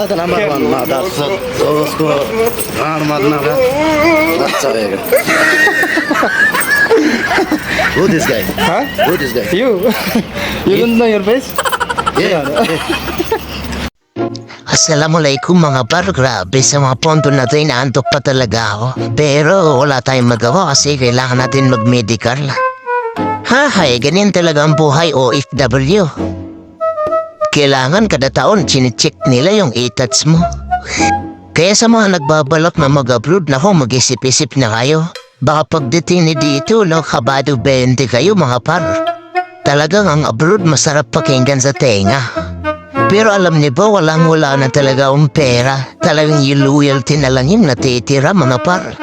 Number one माता तो उसको गाड़ मारना का अच्छा रहेगा. Who this guy? Huh? Who this guy? You? You don't know your face? Yeah. Assalamualaikum mga par, grabe sa mga punto na ito, inaantok pa talaga ako. Pero wala tayong magawa kasi kailangan natin mag-medical. Hahay, ganyan talaga ang buhay OFW. Kailangan kada taon chine-check nila yung itats mo. Kaya sa mga nagbabalak na mag-abroad, naku, mag-isip-isip na kayo. Baka pagdating ni dito, kabado 20 kayo mga par. Talagang ang abroad masarap pakinggan sa tenga. Pero alam niyo ba, wala na talaga ang pera. Talagang yung loyalty na lang yung natitira mga par.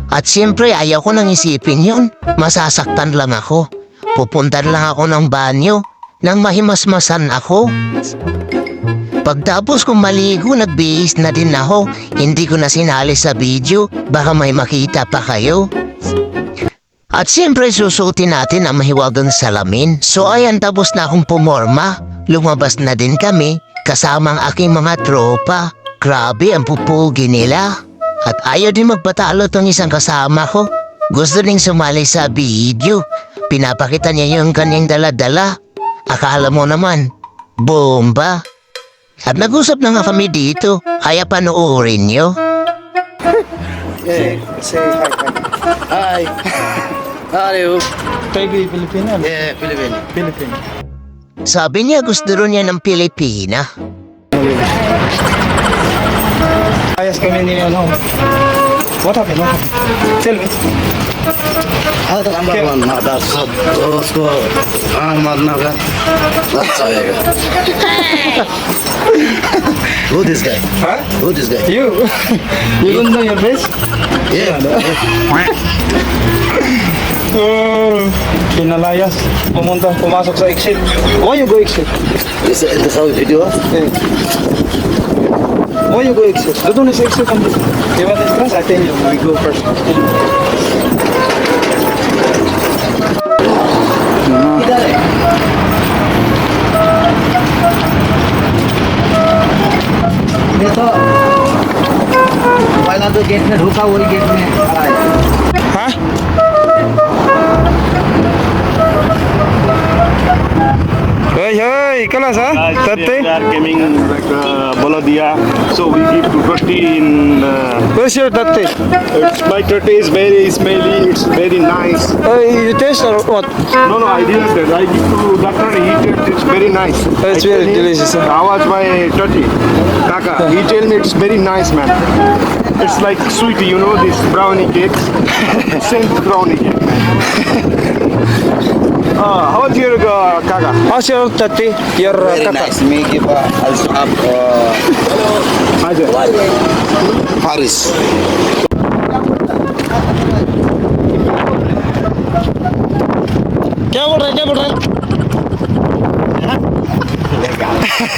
At siyempre ayaw ko nang isipin yun. Masasaktan lang ako. Pupuntan lang ako ng banyo nang mahimasmasan ako. Pagtapos kong maligo, nagbihis na din ako. Hindi ko na sinali sa video, baka may makita pa kayo. At siyempre susutin natin ang mahiwagang salamin. So ayan, tapos na akong pumorma. Lumabas na din kami kasama ang aking mga tropa. Grabe ang pupugi nila. At ayaw din magpatalo tong isang kasama ko. Gusto ding sumali sa video. Pinapakita niya yung kanyang dala-dala. Akala mo naman, bomba. At nag-usap na nga kami dito, kaya panoorin nyo. Yeah. Say hi. Hi. How are you? Baby, Filipino? Yeah, Philippine. Philippine. Sabi niya gusto rin niya ng Pilipina. Ayos kami ni ano. What happened? Tell me. Number one माता तो उसको गाड़ मारना का अच्छा रहेगा. Who this guy? Huh? Who this guy? You? You don't know your face? Yeah. Pinalayas. Pumasok sa exit. Why you go exit? This how video? Why you go exit? Doon is exit. You want this class? I tell you, we go first. देखो पहला तो गेट में ढुका वही गेट में खड़ा है. Huh? Hey, kalas ha? They Tate? are coming like Boladia, so we give to 20 in. Where's your tate? My turtle is very smelly. It's very nice. You taste or what? No, I didn't. I give to doctor. He said it's very nice. It's I tell very him, delicious, huh? How was my turtle? Kaka. He tell me it's very nice, man. It's like sweet, you know, this brownie cakes. Same brownie cake. How about your Kaka? How's your tate? Your Very kaka? nice. Me give also have Paris. क्या बोल रहे हैं?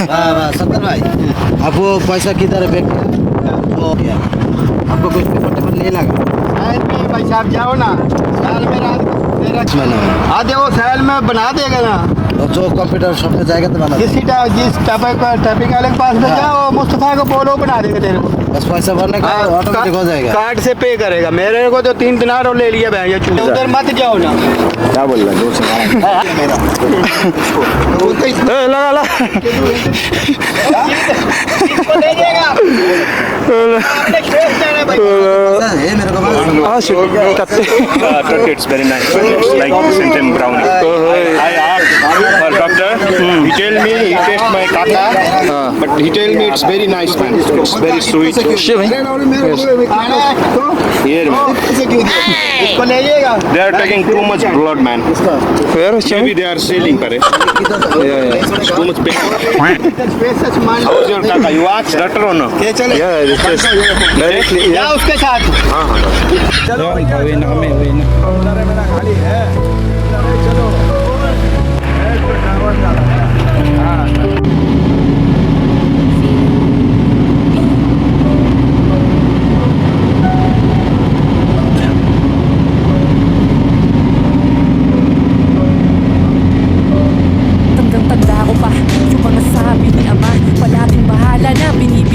वाह सत्तर भाई, आपको पैसा किधर है? आपको कुछ पेपर नहीं लगा? भाई साहब जाओ ना, साल में रात मैंने आधे वो साल में बना देगा ना. जो कंप्यूटर शॉप में जाएगा तो बना जिस टैपिंग वाले के पास में जाओ, मुस्तफा को बोलो बना देगा तेरे को. बस पैसा भरने का ऑटोमेटिक हो जाएगा. कार्ड से पे करेगा. मेरे को तो 3 दिनार और ले लिया भैया. उधर मत जाओ ना. क्या बोल रहा है? दूर से लगा ये मेरे को बस It's very nice. It's like Centum brownie. I asked for doctor. He tell me he taste my kaka, but he tell me it's very nice, man. It's very sweet. Here, man. They are taking too much blood, man. Maybe they are selling, pare. It's too much pain. How's your kaka? You ask doctor or no? Yeah, this is directly. Yeah, उसके साथ. Uwi na kami, uwi na. Tandang-tanda ko pa yung mga sabi ni Ama. Palaging bahala na, binibigyan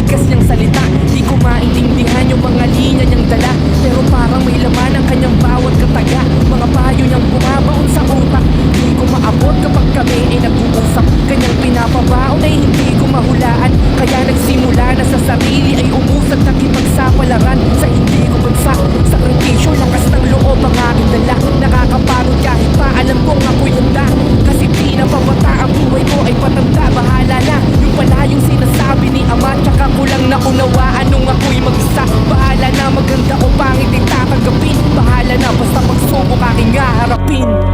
nakunawaan nung ako'y mag-isa. Bahala na maganda o pangit ay tatanggapin. Bahala na basta pagsubok aking haharapin.